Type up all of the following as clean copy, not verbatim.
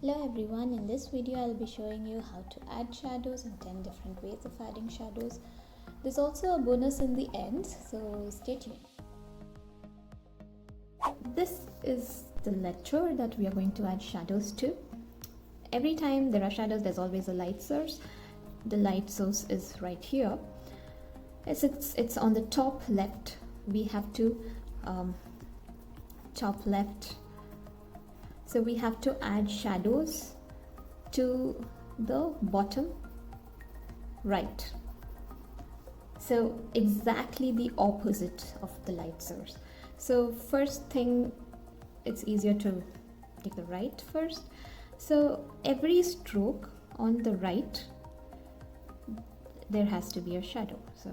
Hello everyone, in this video I'll be showing you how to add shadows and 10 different ways of adding shadows. There's also a bonus in the end, so stay tuned. This is the letter that we are going to add shadows to. Every time there are shadows, there's always a light source. The light source is right here. It's on the top left. We have to top left. So we have to add shadows to the bottom right. So exactly the opposite of the light source. So first thing, it's easier to take the right first. So every stroke on the right, there has to be a shadow. So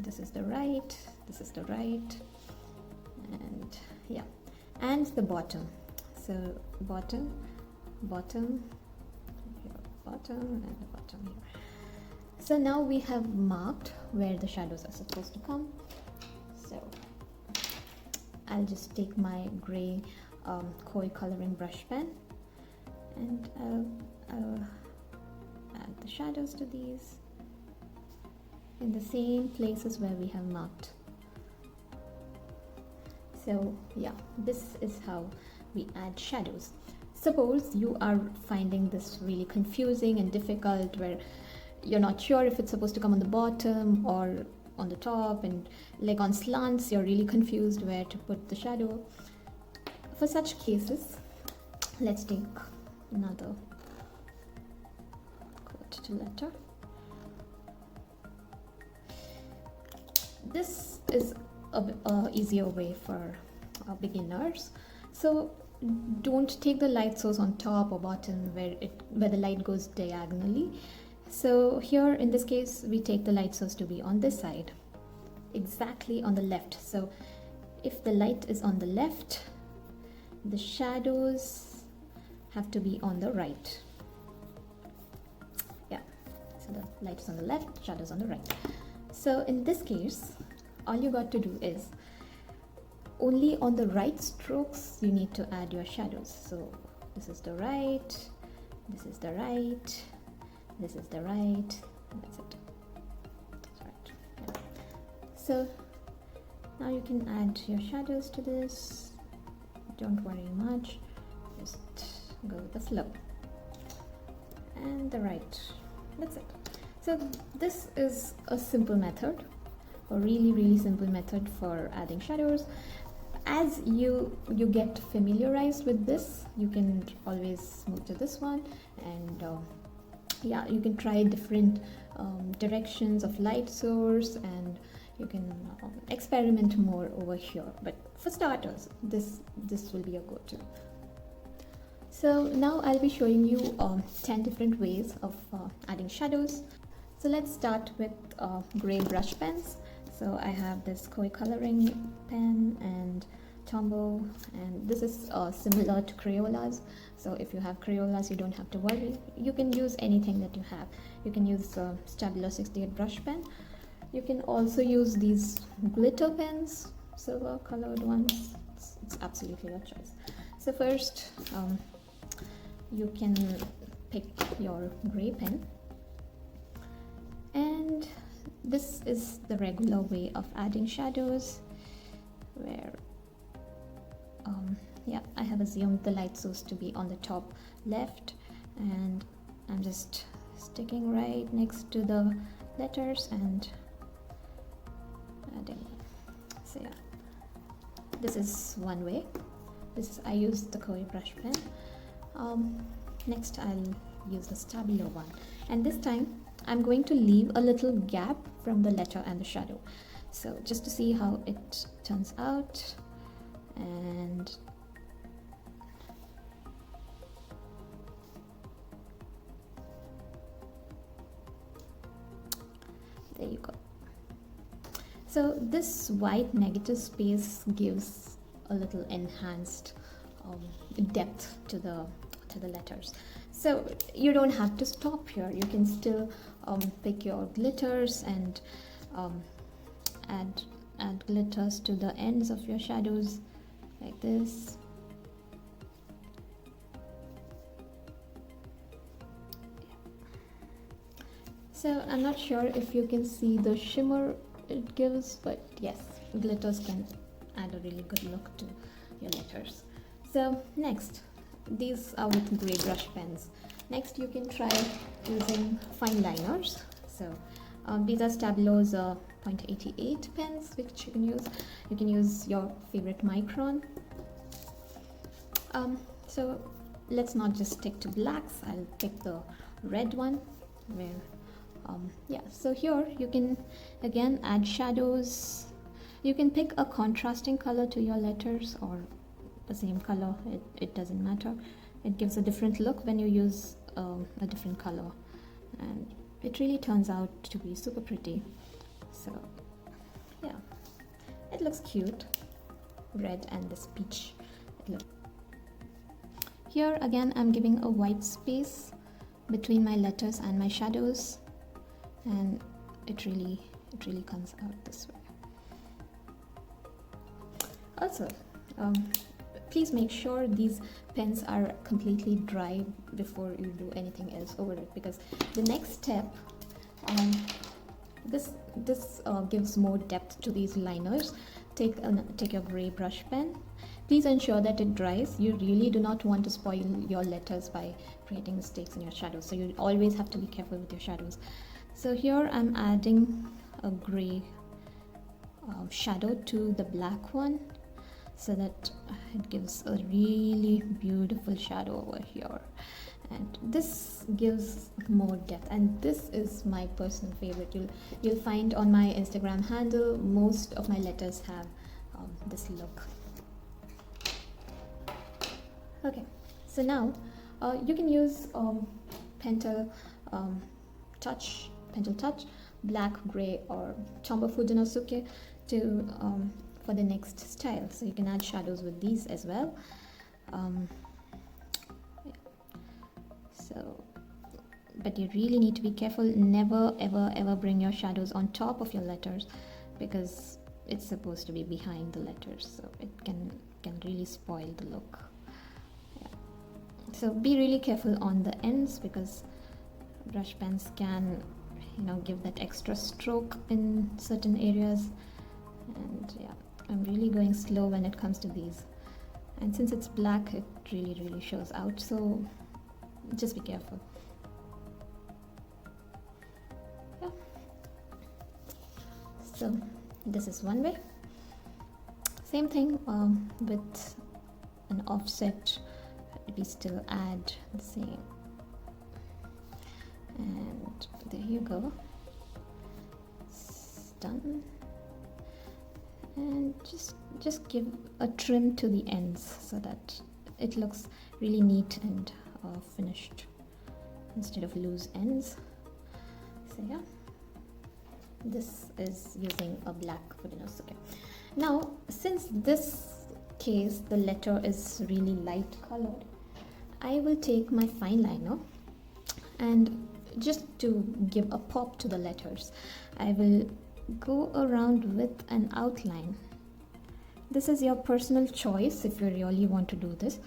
this is the right, this is the right, and yeah, and the bottom. So bottom, bottom, here, bottom, and the bottom here. So now we have marked where the shadows are supposed to come. So I'll just take my gray koi coloring brush pen and I'll add the shadows to these in the same places where we have marked. So yeah, this is how we add shadows. Suppose you are finding this really confusing and difficult, where you're not sure if it's supposed to come on the bottom or on the top, and like on slants you're really confused where to put the shadow. For such cases, let's take another quote letter. This is a easier way for beginners. So don't take the light source on top or bottom where the light goes diagonally. So here in this case we take the light source to be on this side, exactly on the left. So if the light is on the left, the shadows have to be on the right. Yeah, so the light is on the left, shadows on the right. So in this case, all you got to do is only on the right strokes you need to add your shadows. So this is the right, this is the right, this is the right, and that's it. That's right. Yeah. So now you can add your shadows to this. Don't worry much, just go with the flow. And the right, that's it. So this is a simple method, a really simple method for adding shadows. As you get familiarized with this, you can always move to this one, and yeah, you can try different directions of light source, and you can experiment more over here. But for starters, this will be a go-to. So now I'll be showing you 10 different ways of adding shadows. So let's start with gray brush pens. So I have this koi coloring pen and Tombow, and this is similar to Crayolas. So if you have Crayolas, you don't have to worry. You can use anything that you have. You can use Stabilo 68 brush pen. You can also use these glitter pens, silver colored ones. It's absolutely your choice. So first, you can pick your gray pen, and this is the regular way of adding shadows, where yeah, I have assumed the light source to be on the top left, and I'm just sticking right next to the letters and adding. So yeah, this is one way. I use the koi brush pen. Next I'll use the Stabilo one, and this time I'm going to leave a little gap from the letter and the shadow, so just to see how it turns out. And there you go. So this white negative space gives a little enhanced depth to the letters. So you don't have to stop here. You can still pick your glitters and add glitters to the ends of your shadows like this. So I'm not sure if you can see the shimmer it gives, but yes, glitters can add a really good look to your letters. So next, these are with gray brush pens. Next, you can try using fine liners. So these are Stablo's .88 pens, which you can use. You can use your favorite micron. So let's not just stick to blacks. I'll pick the red one where yeah, so here you can again add shadows. You can pick a contrasting color to your letters or the same color, it doesn't matter. It gives a different look when you use a different color, and it really turns out to be super pretty. So yeah, it looks cute, red and this peach. Here again I'm giving a white space between my letters and my shadows, and it really comes out this way. Also, please make sure these pens are completely dry before you do anything else over it, because the next step, this gives more depth to these liners. Take your gray brush pen. Please ensure that it dries. You really do not want to spoil your letters by creating mistakes in your shadows, so you always have to be careful with your shadows. So here I'm adding a gray shadow to the black one, so that it gives a really beautiful shadow over here, and this gives more depth, and this is my personal favorite. You'll find on my Instagram handle most of my letters have this look. Okay, so now you can use Pentel Touch, black, gray, or Tombow Fudenosuke to for the next style. So you can add shadows with these as well. Yeah. So, but you really need to be careful. Never ever bring your shadows on top of your letters, because it's supposed to be behind the letters, so it can really spoil the look. Yeah. So be really careful on the ends, because brush pens can, give that extra stroke in certain areas. And yeah, I'm really going slow when it comes to these, and since it's black, it really shows out, so just be careful. Yeah. So this is one way. Same thing with an offset, we still add the same, and there you go, it's done. And just give a trim to the ends so that it looks really neat and finished instead of loose ends. So yeah, this is using a black Fudenosuke. Now, since this case the letter is really light colored, I will take my fine liner, and just to give a pop to the letters, I will go around with an outline. This is your personal choice if you really want to do this,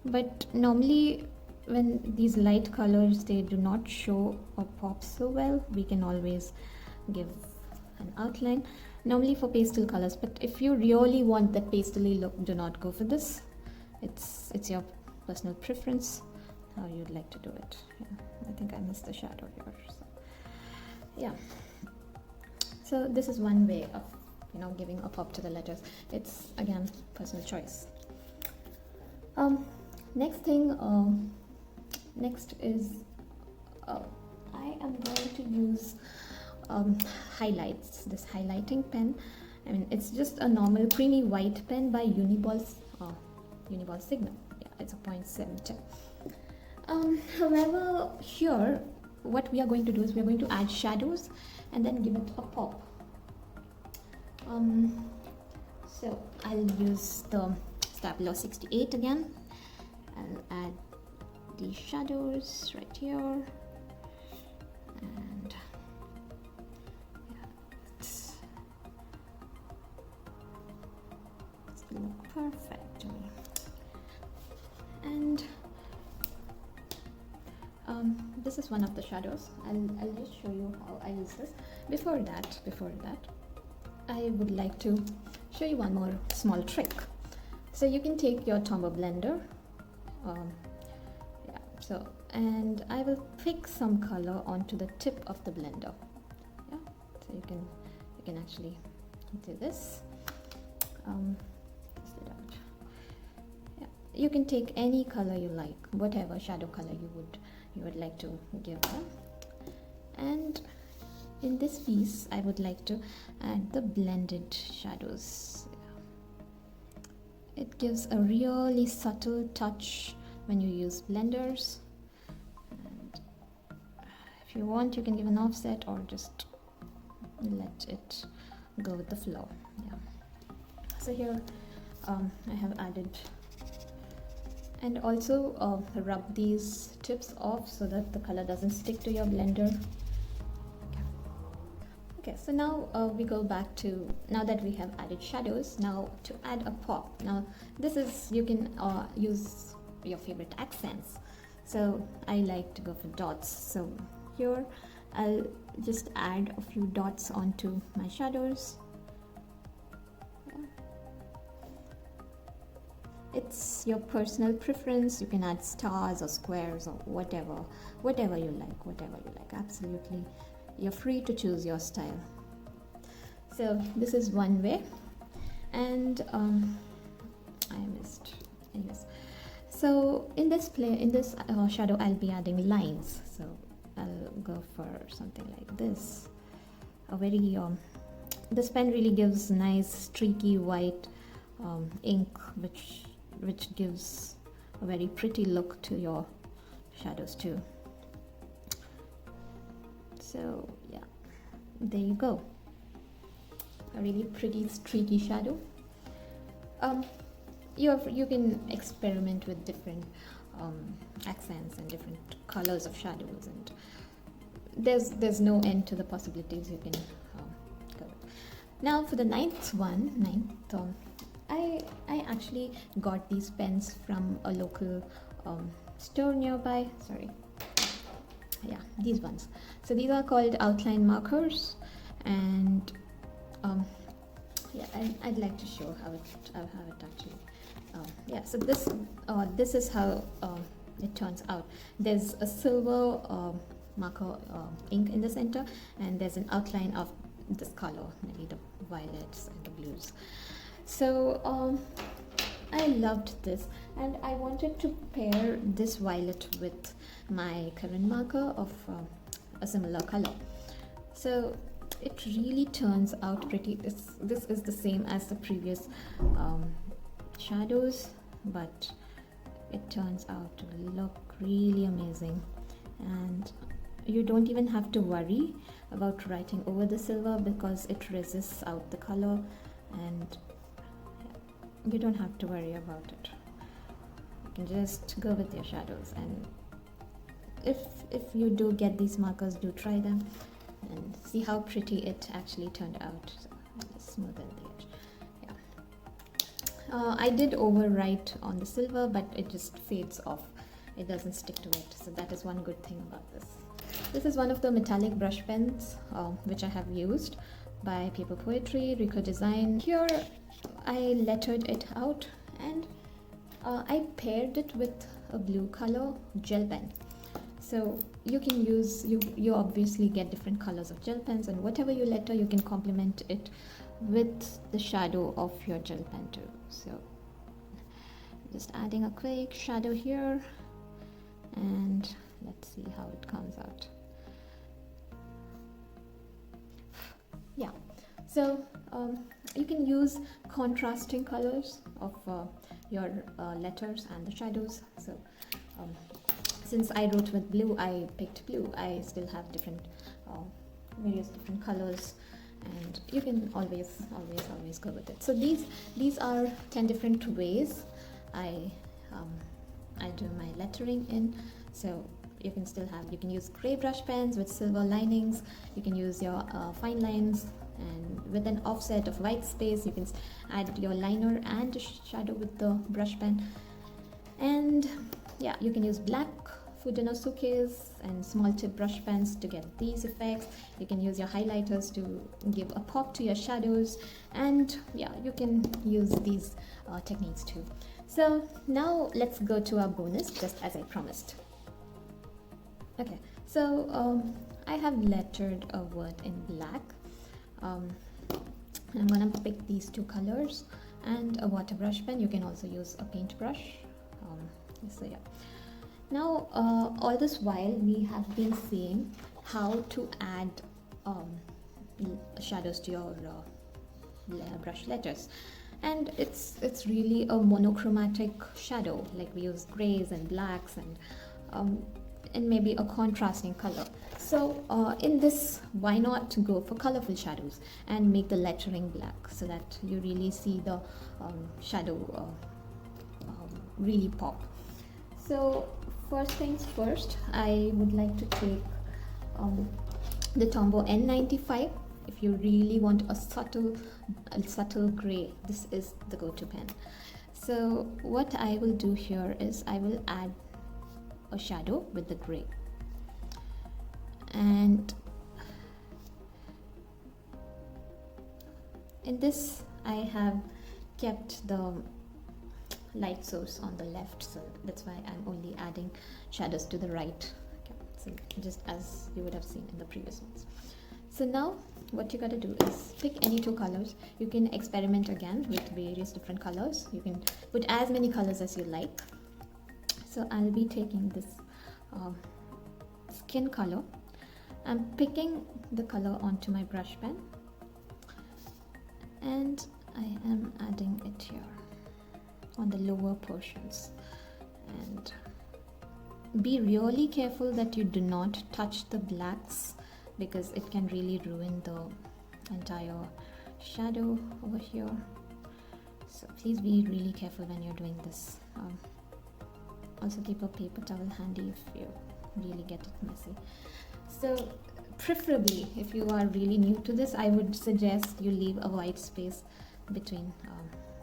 but normally when these light colors, they do not show or pop so well, we can always give an outline, normally for pastel colors. But if you really want that pastely look, do not go for this. It's your personal preference how you'd like to do it. Yeah, I think I missed the shadow here, so yeah. So this is one way of giving a pop to the letters. It's again personal choice. Next is I am going to use highlights. This highlighting pen, I mean, it's just a normal creamy white pen by Uniball Signal. Yeah, it's a 0.7. However, here what we are going to do is we are going to add shadows and then give it a pop. So I'll use the Stablo 68 again. I'll add these shadows right here, and yeah, it's look perfect to me. And this is one of the shadows. I'll just show you how I use this. Before that, I would like to show you one more small trick. So you can take your Tombow blender, yeah, so, and I will pick some color onto the tip of the blender. Yeah, so you can actually do this. Test it out. Yeah, you can take any color you like, whatever shadow color you would like to give them. And in this piece, I would like to add the blended shadows. It gives a really subtle touch when you use blenders. And if you want, you can give an offset or just let it go with the flow. Yeah. So here I have added, and also rub these tips off so that the color doesn't stick to your blender. Okay, so now we go back to, now that we have added shadows, now to add a pop. Now this is, you can use your favorite accents. So I like to go for dots. So here I'll just add a few dots onto my shadows. Yeah. It's your personal preference. You can add stars or squares or whatever you like, absolutely. You're free to choose your style. So this is one way, and I missed. Anyways, so in this shadow, I'll be adding lines. So I'll go for something like this. A very this pen really gives nice streaky white ink, which gives a very pretty look to your shadows too. So yeah, there you go, a really pretty streaky shadow. You can experiment with different accents and different colors of shadows, and there's no end to the possibilities you can go with. Now for the ninth one, I actually got these pens from a local store nearby. Sorry. Yeah, these ones. So these are called outline markers, and yeah, I'd like to show how it actually. Yeah, so this is how it turns out. There's a silver marker ink in the center, and there's an outline of this color, maybe the violets and the blues. So I loved this, and I wanted to pair this violet with my current marker of a similar color. So it really turns out pretty. This is the same as the previous shadows, but it turns out to look really amazing, and you don't even have to worry about writing over the silver because it resists out the color, and you don't have to worry about it. You can just go with your shadows, and if you do get these markers, do try them and see how pretty it actually turned out. So I'll just smoothen the edge. Yeah. I did overwrite on the silver, but it just fades off. It doesn't stick to it. So that is one good thing about this. This is one of the metallic brush pens which I have used by Paper Poetry, Rico Design. Here I lettered it out, and I paired it with a blue color gel pen. So you can use, you obviously get different colors of gel pens, and whatever you letter, you can complement it with the shadow of your gel pen too. So just adding a quick shadow here, and let's see how it comes out. Yeah, so you can use contrasting colors of your letters and the shadows. So since I wrote with blue, I picked blue. I still have different various different colors, and you can always go with it. So these are 10 different ways I do my lettering in. So you can still have, you can use gray brush pens with silver linings, you can use your fine lines, and with an offset of white space you can add your liner and shadow with the brush pen. And yeah, you can use black Fujinosukes and small tip brush pens to get these effects. You can use your highlighters to give a pop to your shadows, and yeah, you can use these techniques too. So now let's go to our bonus, just as I promised. Okay, so I have lettered a word in black. I'm gonna pick these two colors and a water brush pen. You can also use a paintbrush. So yeah. Now, all this while we have been seeing how to add shadows to your brush letters, and it's really a monochromatic shadow. Like we use grays and blacks and maybe a contrasting color. So in this, why not go for colorful shadows and make the lettering black so that you really see the shadow really pop. So first things first, I would like to take the Tombow N95. If you really want a subtle gray, this is the go-to pen. So what I will do here is I will add a shadow with the gray, and in this I have kept the light source on the left, so that's why I'm only adding shadows to the right. Okay, so just as you would have seen in the previous ones. So now what you gotta do is pick any two colors. You can experiment again with various different colors. You can put as many colors as you like. So I'll be taking this skin color. I'm picking the color onto my brush pen, and I am adding it here on the lower portions. And be really careful that you do not touch the blacks, because it can really ruin the entire shadow over here. So please be really careful when you're doing this. Also keep a paper towel handy if you really get it messy. So preferably, if you are really new to this, I would suggest you leave a white space between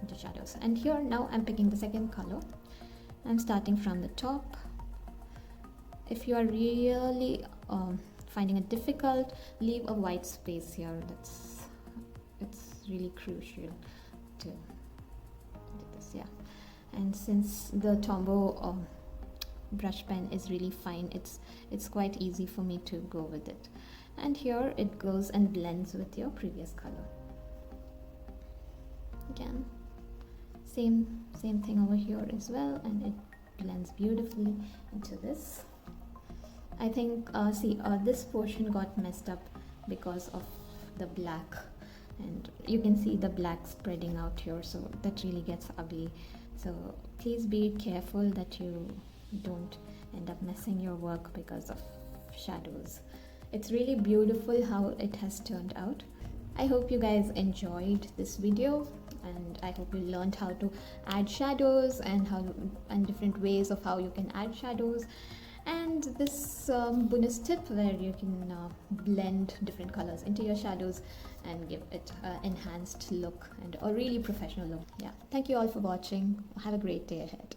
the shadows. And here now I'm picking the second color. I'm starting from the top. If you are really finding it difficult, leave a white space here. It's really crucial to do this, yeah. And since the Tombow brush pen is really fine, it's quite easy for me to go with it. And here it goes and blends with your previous color. Again, same thing over here as well, and it blends beautifully into this. I think this portion got messed up because of the black, and you can see the black spreading out here, so that really gets ugly. So please be careful that you don't end up messing your work because of shadows. It's really beautiful how it has turned out. I hope you guys enjoyed this video, and I hope you learned how to add shadows and different ways of how you can add shadows, and this bonus tip where you can blend different colors into your shadows and give it an enhanced look and a really professional look. Yeah, thank you all for watching. Have a great day ahead.